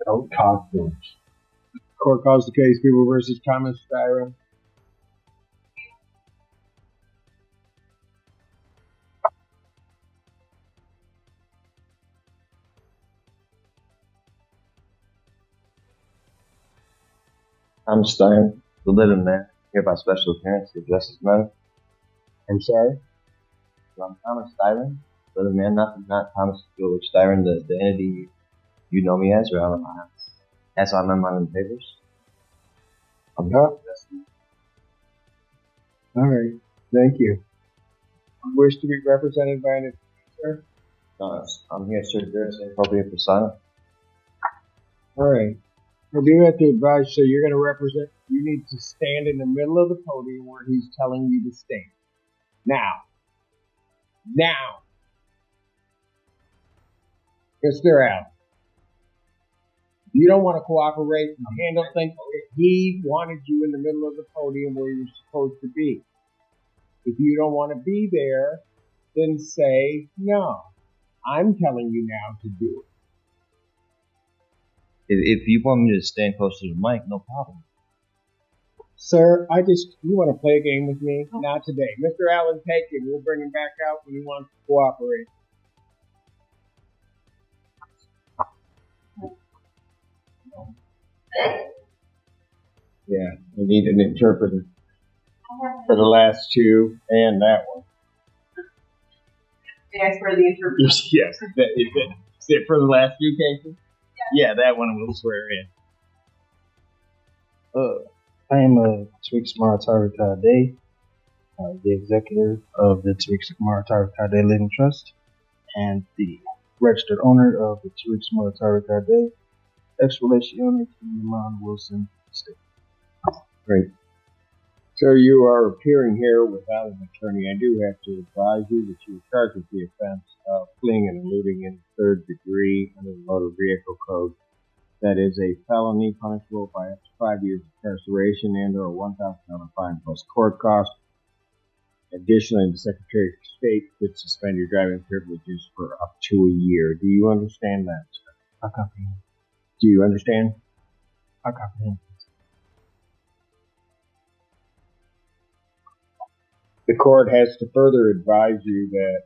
Courtroom. Court calls the case People versus Thomas Styron. Thomas Styron, the living man, here by special appearance to address this matter. I'm sorry? So I'm Thomas Styron, the living man, not Thomas George Styron, the entity you know me as, or I don't know. That's why I'm on the papers. I'm not. All right. Thank you. You wish to be represented by an attorney, sir? No, I'm here to address the appropriate persona. All right. I do have to advise, so you're going to represent, you need to stand in the middle of the podium where he's telling you to stand. Now. Mr. Allen. You don't want to cooperate and handle things. He wanted you in the middle of the podium where you're supposed to be. If you don't want to be there, then say no. I'm telling you now to do it. If you want me to stand close to the mic, no problem. Sir, you want to play a game with me? Not today. Mr. Allen, take him. We'll bring him back out when he wants to cooperate. Yeah, we need an interpreter for the last two and that one. Ask for the interpreter. Yes, is it for the last few cases? Yeah, that one we'll swear in. I am Tariq Maratari Kade, the executive of the Tariq Maratari Kade Living Trust and the registered owner of the Tariq Maratari Kade ex-relation owner to Iman Wilson Estate. Great. So you are appearing here without an attorney. I do have to advise you that you are charged with the offense of fleeing and eluding in the third degree under the Motor Vehicle Code. That is a felony punishable by up to 5 years incarceration and/or a $1,000 fine plus court cost. Additionally, the Secretary of State could suspend your driving privileges for up to a year. Do you understand that, sir? I comprehend. Do you understand? I comprehend. The court has to further advise you that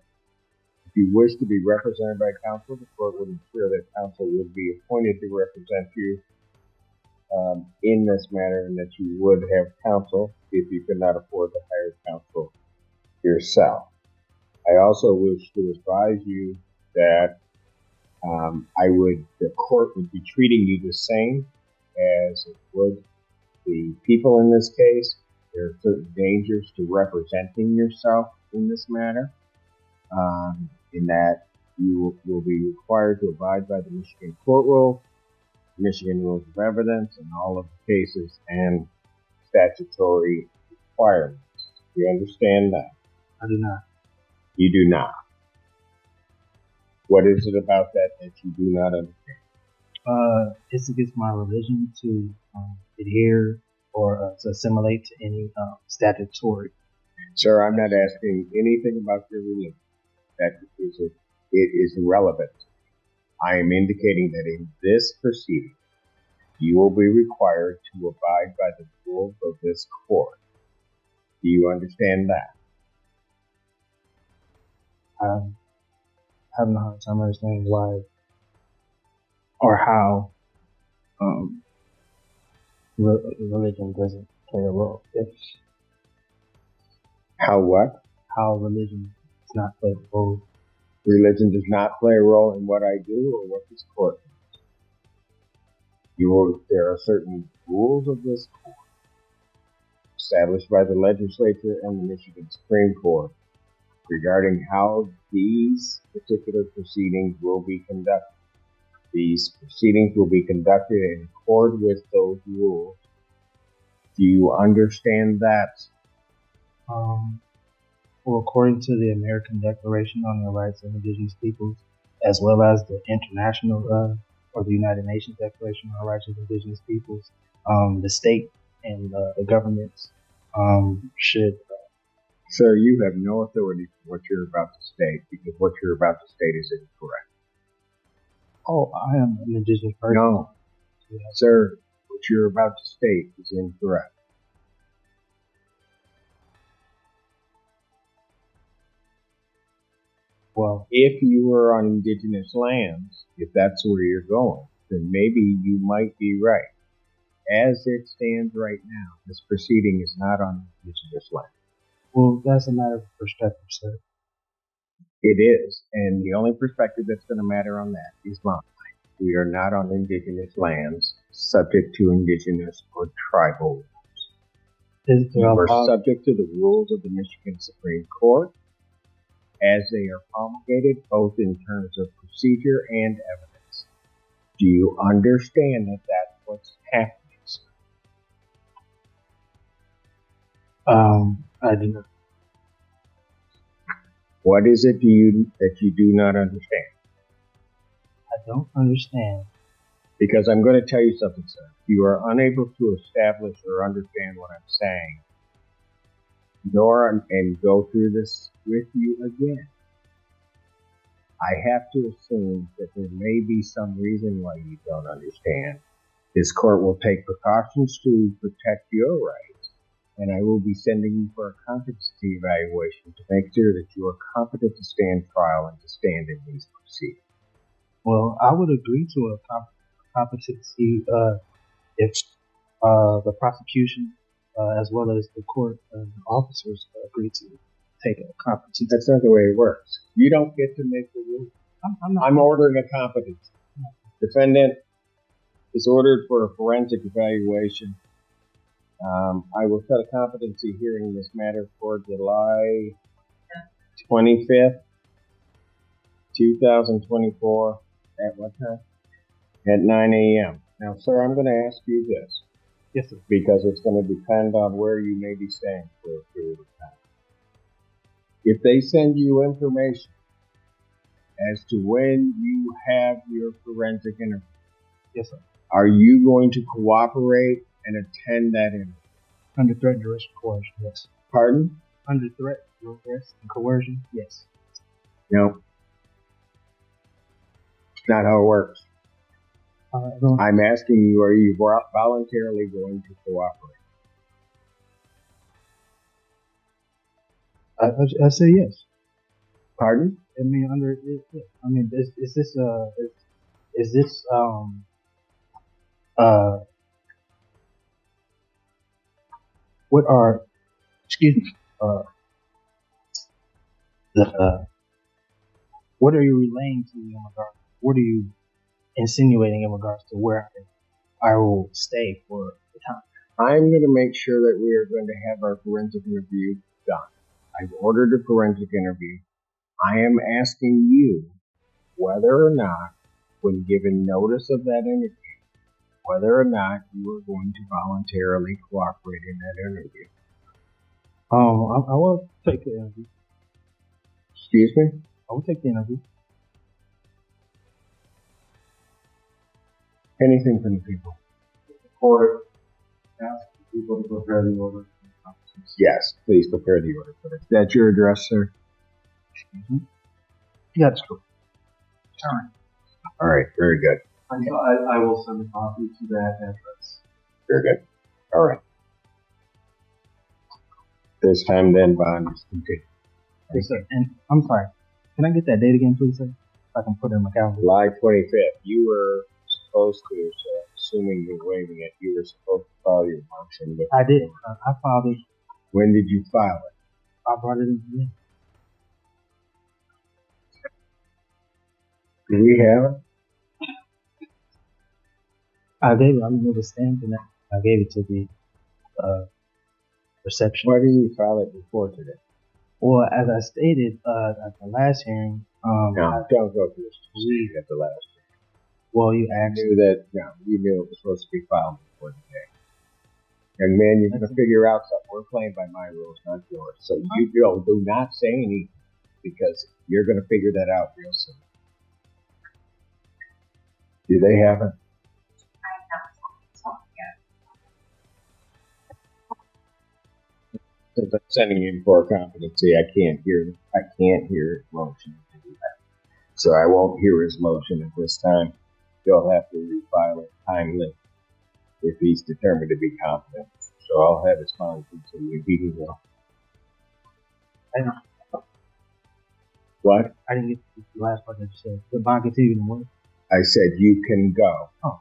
if you wish to be represented by counsel, the court will ensure that counsel will be appointed to represent you in this matter, and that you would have counsel if you could not afford to hire counsel yourself. I also wish to advise you that the court would be treating you the same as it would the people in this case. There are certain dangers to representing yourself in this matter, in that you will be required to abide by the Michigan court rule, Michigan rules of evidence, and all of the cases and statutory requirements. Do you understand that? I do not. You do not. What is it about that you do not understand? It's against my religion to adhere or to assimilate to any statutory. Sir, I'm not asking anything about your religion. It is irrelevant. I am indicating that in this proceeding, you will be required to abide by the rules of this court. Do you understand that? I'm having a hard time understanding why or how religion doesn't play a role. How what? How religion does not play a role. Religion does not play a role in what I do or what this court does. There are certain rules of this court established by the legislature and the Michigan Supreme Court regarding how these particular proceedings will be conducted. These proceedings will be conducted in accord with those rules. Do you understand that? Well, according to the American Declaration on the Rights of Indigenous Peoples, as well as the international or the United Nations Declaration on the Rights of Indigenous Peoples, the state and the governments should. Sir, you have no authority for what you're about to state, because what you're about to state is incorrect. Oh, I am an indigenous person. No, Sir, what you're about to state is incorrect. Well, If you were on indigenous lands, if that's where you're going, then maybe you might be right. As it stands right now, this proceeding is not on indigenous land. well, that's a matter of perspective, sir. It is, and the only perspective that's going to matter on that is mine. We are not on indigenous lands, subject to indigenous or tribal rules. Is We there a are law? subject to the rules of the Michigan Supreme Court as they are promulgated, both in terms of procedure and evidence. Do you understand that that's what's happening, sir? I do not. What is it that you do not understand? I don't understand. Because I'm going to tell you something, sir. You are unable to establish or understand what I'm saying, and go through this with you again. I have to assume that there may be some reason why you don't understand. This court will take precautions to protect your rights, and I will be sending you for a competency evaluation to make sure that you are competent to stand trial and to stand in these proceedings. Well, I would agree to a competency if the prosecution as well as the court officers agree to take a competency. That's not the way it works. You don't get to make the rules. I'm ordering a competency. Defendant is ordered for a forensic evaluation. I will set a competency hearing in this matter for July 25th, 2024. At what time? At 9 a.m. Now, sir, I'm going to ask you this. Yes, sir. Because it's going to depend on where you may be staying for a period of time. If they send you information as to when you have your forensic interview, yes, sir. Are you going to cooperate and attend that interview? Under threat, duress, and coercion, yes. Pardon? Under threat, duress, and coercion, yes. No. It's not how it works. I'm asking you, are you voluntarily going to cooperate? I say yes. Pardon? I mean, is this what are, excuse me, what are you relaying to me in regards? What are you insinuating in regards to where I will stay for the time? I'm going to make sure that we are going to have our forensic interview done. I've ordered a forensic interview. I am asking you whether or not, when given notice of that interview, whether or not you are going to voluntarily cooperate in that interview. I will take the interview. Excuse me? I will take the interview. Anything from the people? Or ask people to prepare the order. Yes, please prepare the order for this. Is that your address, sir? Excuse me? Yeah, that's true. Turn. All right, very good. I will send a copy to that address. Very good. All right. This time then, bond is continued. Yes, sir. And I'm sorry. Can I get that date again, please, sir? If I can put it in my calendar. July 25th. You were supposed to, assuming you're waiving it, you were supposed to file your motion. I did. I filed it. When did you file it? I brought it in today. Do we have it? I gave it. I mean, it was stamped and I gave it to the reception. Why didn't you file it before today? Well, as I stated at the last hearing, No, don't go through this proceeding at the last hearing. Well, you I asked. knew that, you knew it was supposed to be filed before today. And man, you're going to figure out something. We're playing by my rules, not yours. So you do not say anything because you're going to figure that out real soon. Do they have it? Since I'm sending in for a competency, I can't hear his motion to do that. So I won't hear his motion at this time. You'll have to refile it timely. he's determined to be competent. So I'll have his bond continue. He can go. What? I didn't get the last part that you said. The bond continued and what? I said you can go. Oh.